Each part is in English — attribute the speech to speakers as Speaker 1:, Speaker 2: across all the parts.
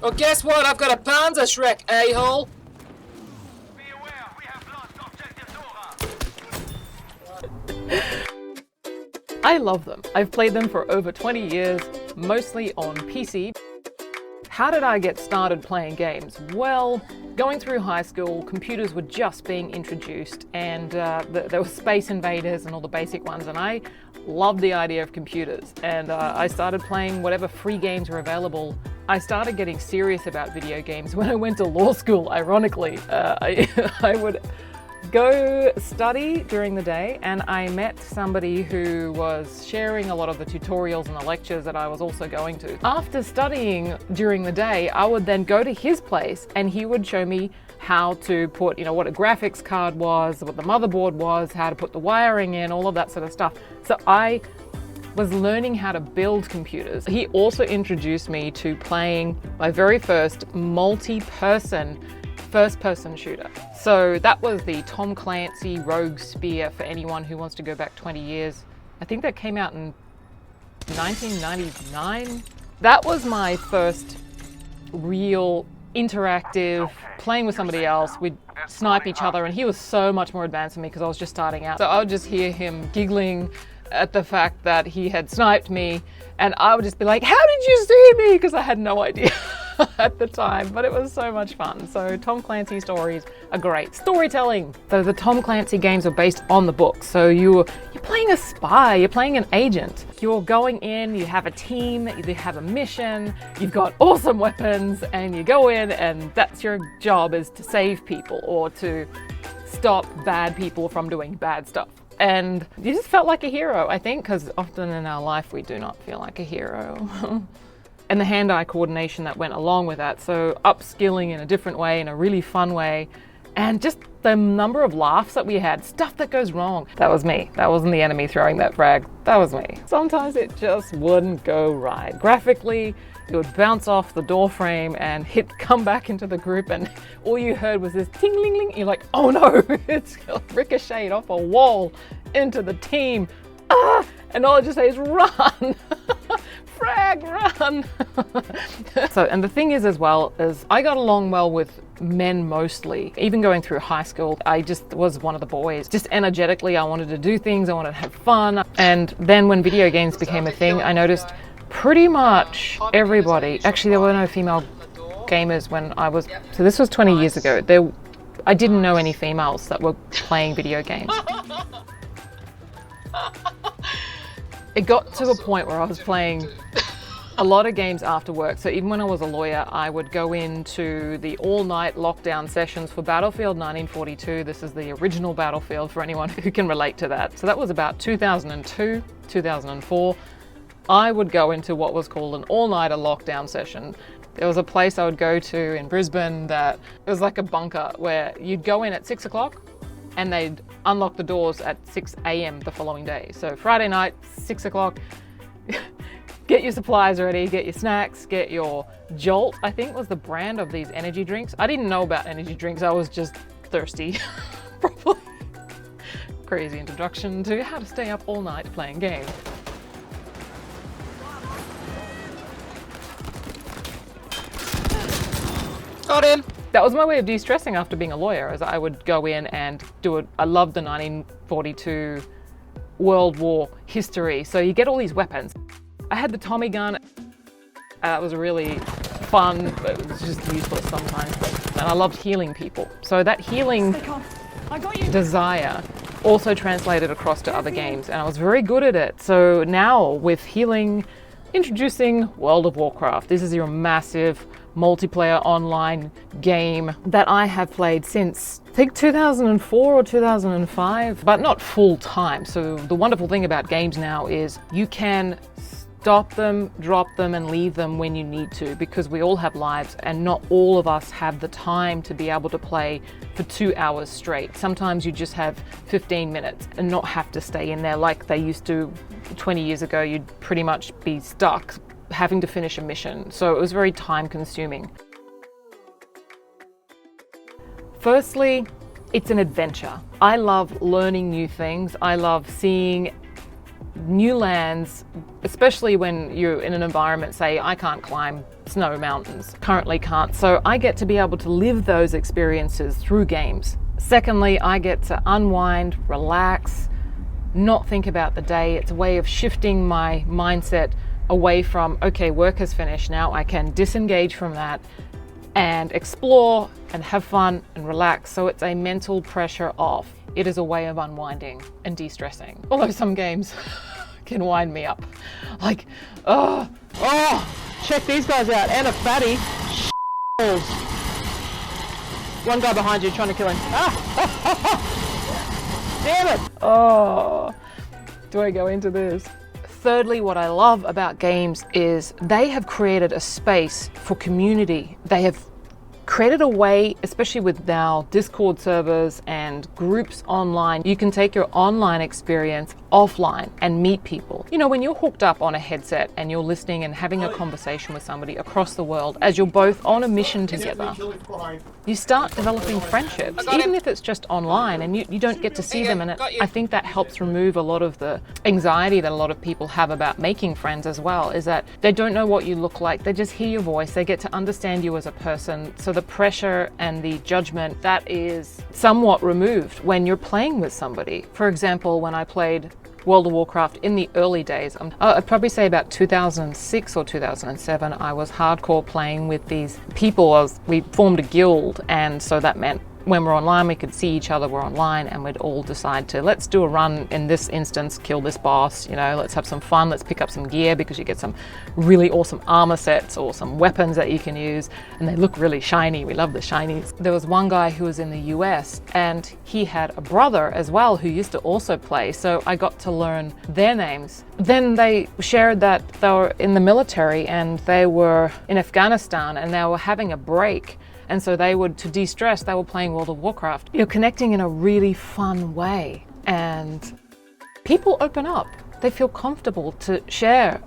Speaker 1: Well, guess what? I've got a Panzer Shrek, a-hole.
Speaker 2: Be aware, we have lost objective Dora.
Speaker 3: I love them. I've played them for over 20 years, mostly on PC. How did I get started playing games? Well, going through high school, computers were just being introduced, and there were Space Invaders and all the basic ones, and I loved the idea of computers. And I started playing whatever free games were available. I started getting serious about video games when I went to law school, ironically. I would go study during the day, and I met somebody who was sharing a lot of the tutorials and the lectures that I was also going to. After studying during the day, I would then go to his place and he would show me how to put, what a graphics card was, what the motherboard was, how to put the wiring in, all of that sort of stuff. So I was learning how to build computers. He also introduced me to playing my very first multi-person first-person shooter. So that was the Tom Clancy Rogue Spear, for anyone who wants to go back 20 years. I think that came out in 1999. That was my first real interactive playing with somebody else. We'd snipe each other, and he was so much more advanced than me because I was just starting out. So I would just hear him giggling at the fact that he had sniped me, and I would just be like, "How did you see me?" Because I had no idea at the time, but it was so much fun. So Tom Clancy stories are great. Storytelling. So the Tom Clancy games are based on the books. So you're playing a spy, you're playing an agent. You're going in, you have a team, you have a mission, you've got awesome weapons, and you go in, and that's your job, is to save people or to stop bad people from doing bad stuff. And you just felt like a hero, I think, because often in our life we do not feel like a hero. And the hand-eye coordination that went along with that. So upskilling in a different way, in a really fun way. And just the number of laughs that we had, stuff that goes wrong. That was me. That wasn't the enemy throwing that frag. That was me. Sometimes it just wouldn't go right. Graphically, it would bounce off the door frame and come back into the group, and all you heard was this ting-ling-ling. You're like, oh no, it's ricocheted off a wall into the team. Ah! And all I just say is run. Frag, run. So, and the thing is as well, is I got along well with men mostly. Even going through high school, I just was one of the boys. Just energetically, I wanted to do things, I wanted to have fun. And then when video games became a thing, I noticed pretty much everybody, actually there were no female gamers when I was, so this was 20 years ago. I didn't know any females that were playing video games. It got to a point where I was playing a lot of games after work. So even when I was a lawyer, I would go into the all-night lockdown sessions for Battlefield 1942. This is the original Battlefield for anyone who can relate to that. So that was about 2002, 2004. I would go into what was called an all-nighter lockdown session. There was a place I would go to in Brisbane that it was like a bunker where you'd go in at 6 o'clock and they'd unlock the doors at 6 a.m. the following day. So Friday night, 6 o'clock, get your supplies ready, get your snacks, get your Jolt, I think was the brand of these energy drinks. I didn't know about energy drinks, I was just thirsty, probably. Crazy introduction to how to stay up all night playing games.
Speaker 1: Got him.
Speaker 3: That was my way of de-stressing after being a lawyer, as I would go in and do it. I loved the 1942 World War history. So you get all these weapons. I had the Tommy gun. That was really fun, but it was just useless sometimes. And I loved healing people. So that healing desire also translated across to other games, and I was very good at it. So now with healing, introducing World of Warcraft. This is your massive multiplayer online game that I have played since, I think 2004 or 2005, but not full time. So the wonderful thing about games now is you can stop them, drop them, and leave them when you need to, because we all have lives and not all of us have the time to be able to play for 2 hours straight. Sometimes you just have 15 minutes and not have to stay in there like they used to 20 years ago. You'd pretty much be stuck having to finish a mission. So it was very time consuming. Firstly, it's an adventure. I love learning new things. I love seeing new lands, especially when you're in an environment, say, I can't climb snow mountains, currently can't. So I get to be able to live those experiences through games. Secondly, I get to unwind, relax, not think about the day. It's a way of shifting my mindset away from, okay, work has finished, now I can disengage from that and explore and have fun and relax. So it's a mental pressure off. It is a way of unwinding and de-stressing. Although some games can wind me up. Like, oh, check these guys out, and a fatty. One guy behind you trying to kill him. Damn it! Oh, do I go into this? Thirdly, what I love about games is they have created a space for community. They have created a way, especially with now Discord servers and groups online, you can take your online experience offline and meet people. You know, when you're hooked up on a headset and you're listening and having a conversation with somebody across the world as you're both on a mission together, you start developing friendships, even if it's just online and you don't get to see them. And I think that helps remove a lot of the anxiety that a lot of people have about making friends as well, is that they don't know what you look like, they just hear your voice, they get to understand you as a person. So the pressure and the judgment, that is somewhat removed when you're playing with somebody. For example, when I played World of Warcraft in the early days, I'd probably say about 2006 or 2007, I was hardcore playing with these people. We formed a guild, and so that meant when we're online, we could see each other, we're online, and we'd all decide to, let's do a run in this instance, kill this boss, you know, let's have some fun, let's pick up some gear because you get some really awesome armor sets or some weapons that you can use, and they look really shiny. We love the shinies. There was one guy who was in the US, and he had a brother as well who used to also play, so I got to learn their names. Then they shared that they were in the military and they were in Afghanistan and they were having a break. And so they would, to de-stress, they were playing World of Warcraft. You're connecting in a really fun way, and people open up. They feel comfortable to share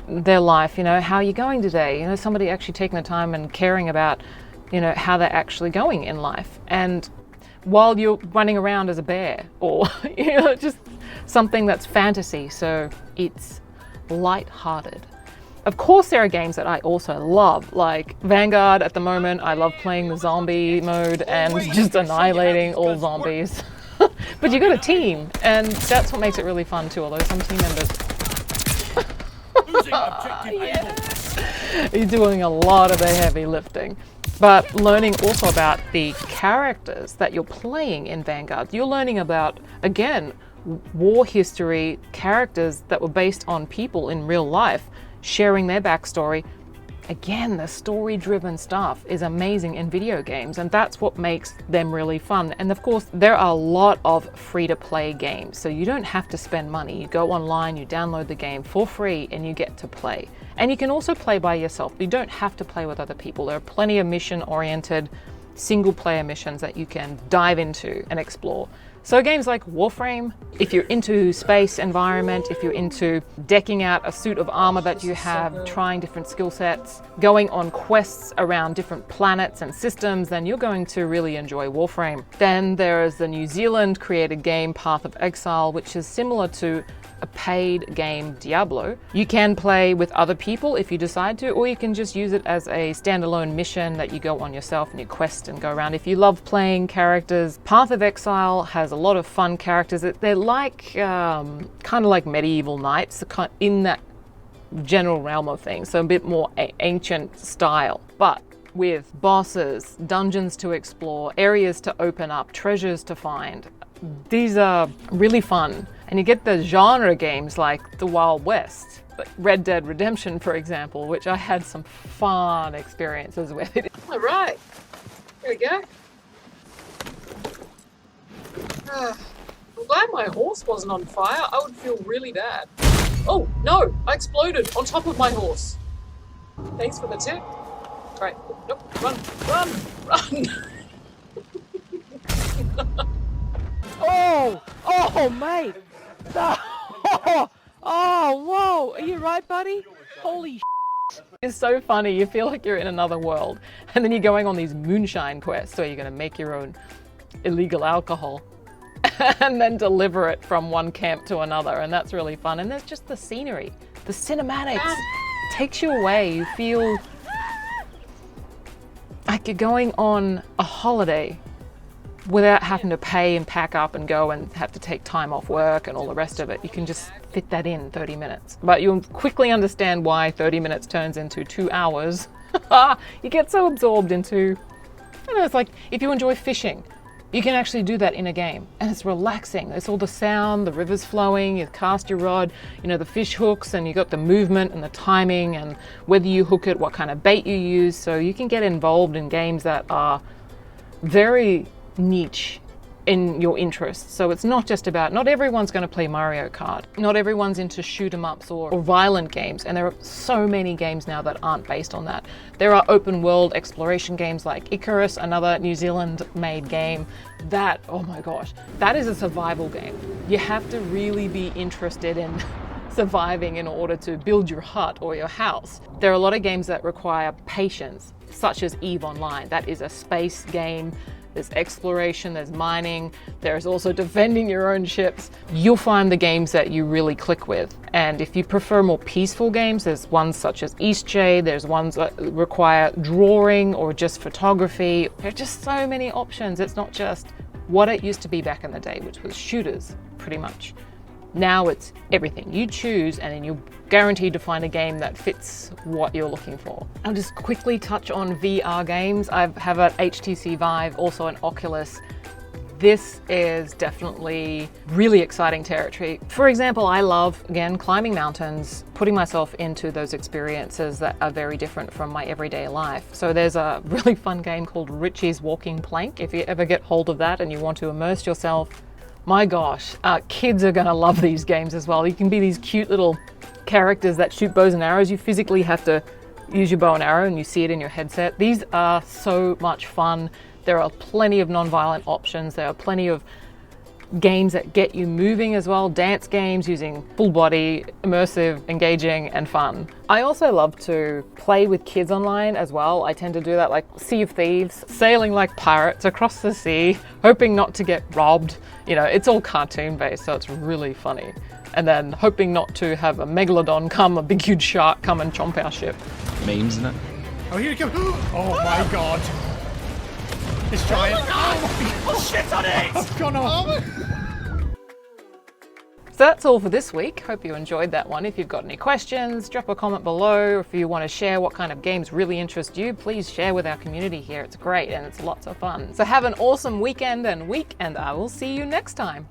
Speaker 3: their life, you know, how are you going today? You know, somebody actually taking the time and caring about, you know, how they're actually going in life. And while you're running around as a bear or, you know, just something that's fantasy. So it's light-hearted. Of course, there are games that I also love, like Vanguard at the moment. I love playing the zombie mode and just annihilating all zombies. But you got a team, and that's what makes it really fun too, although some team members... You're doing a lot of the heavy lifting. But learning also about the characters that you're playing in Vanguard. You're learning about, again, war history, characters that were based on people in real life, sharing their backstory. Again, the story-driven stuff is amazing in video games, and that's what makes them really fun. And of course, there are a lot of free-to-play games, so you don't have to spend money. You go online, you download the game for free, and you get to play. And you can also play by yourself. You don't have to play with other people. There are plenty of mission-oriented, single-player missions that you can dive into and explore. So games like Warframe, if you're into space environment, if you're into decking out a suit of armor that you have, trying different skill sets, going on quests around different planets and systems, then you're going to really enjoy Warframe. Then there is the New Zealand created game Path of Exile, which is similar to a paid game Diablo. You can play with other people if you decide to, or you can just use it as a standalone mission that you go on yourself and you quest and go around. If you love playing characters, Path of Exile has a lot of fun characters. They're like, kind of like medieval knights, in that general realm of things, so a bit more ancient style, but with bosses, dungeons to explore, areas to open up, treasures to find. These are really fun. And you get the genre games like the Wild West, like Red Dead Redemption, for example, which I had some fun experiences with. All right, here we go. I'm glad my horse wasn't on fire. I would feel really bad. Oh, no, I exploded on top of my horse. Thanks for the tip. All right, nope, run. Oh, mate. Oh, whoa. Are you right, buddy? Holy shit. It's so funny. You feel like you're in another world. And then you're going on these moonshine quests where you're going to make your own illegal alcohol. and then deliver it from one camp to another, and that's really fun. And there's just the scenery, the cinematics takes you away. You feel like you're going on a holiday without having to pay and pack up and go and have to take time off work and all the rest of it. You can just fit that in 30 minutes. But you'll quickly understand why 30 minutes turns into 2 hours. You get so absorbed into, it's like if you enjoy fishing, you can actually do that in a game, and it's relaxing. It's all the sound, the river's flowing, you cast your rod, the fish hooks, and you got the movement and the timing and whether you hook it, what kind of bait you use. So you can get involved in games that are very niche in your interests. So it's not just about, not everyone's going to play Mario Kart. Not everyone's into shoot 'em ups or violent games. And there are so many games now that aren't based on that. There are open world exploration games like Icarus, another New Zealand made game. That, oh my gosh, that is a survival game. You have to really be interested in surviving in order to build your hut or your house. There are a lot of games that require patience, such as EVE Online. That is a space game. There's exploration, there's mining, there's also defending your own ships. You'll find the games that you really click with. And if you prefer more peaceful games, there's ones such as Eastjade, there's ones that require drawing or just photography. There are just so many options. It's not just what it used to be back in the day, which was shooters, pretty much. Now it's everything. You choose and then you're guaranteed to find a game that fits what you're looking for. I'll just quickly touch on VR games. I have an HTC Vive, also an Oculus. This is definitely really exciting territory. For example, I love, again, climbing mountains, putting myself into those experiences that are very different from my everyday life. So there's a really fun game called Richie's Walking Plank. If you ever get hold of that and you want to immerse yourself, my gosh, kids are gonna love these games as well. You can be these cute little characters that shoot bows and arrows. You physically have to use your bow and arrow and you see it in your headset. These are so much fun. There are plenty of non-violent options. There are plenty of games that get you moving as well. Dance games using full body, immersive, engaging, and fun. I also love to play with kids online as well. I tend to do that, like Sea of Thieves, sailing like pirates across the sea, hoping not to get robbed. It's all cartoon based, so it's really funny. And then hoping not to have a megalodon a big huge shark come and chomp our ship.
Speaker 4: Memes, isn't it?
Speaker 5: Oh, here it comes. Oh my god. It's giant.
Speaker 2: Oh shit on it!
Speaker 5: I've gone off.
Speaker 3: So that's all for this week. Hope you enjoyed that one. If you've got any questions, drop a comment below. If you want to share what kind of games really interest you, please share with our community here. It's great and it's lots of fun. So have an awesome weekend and week, and I will see you next time.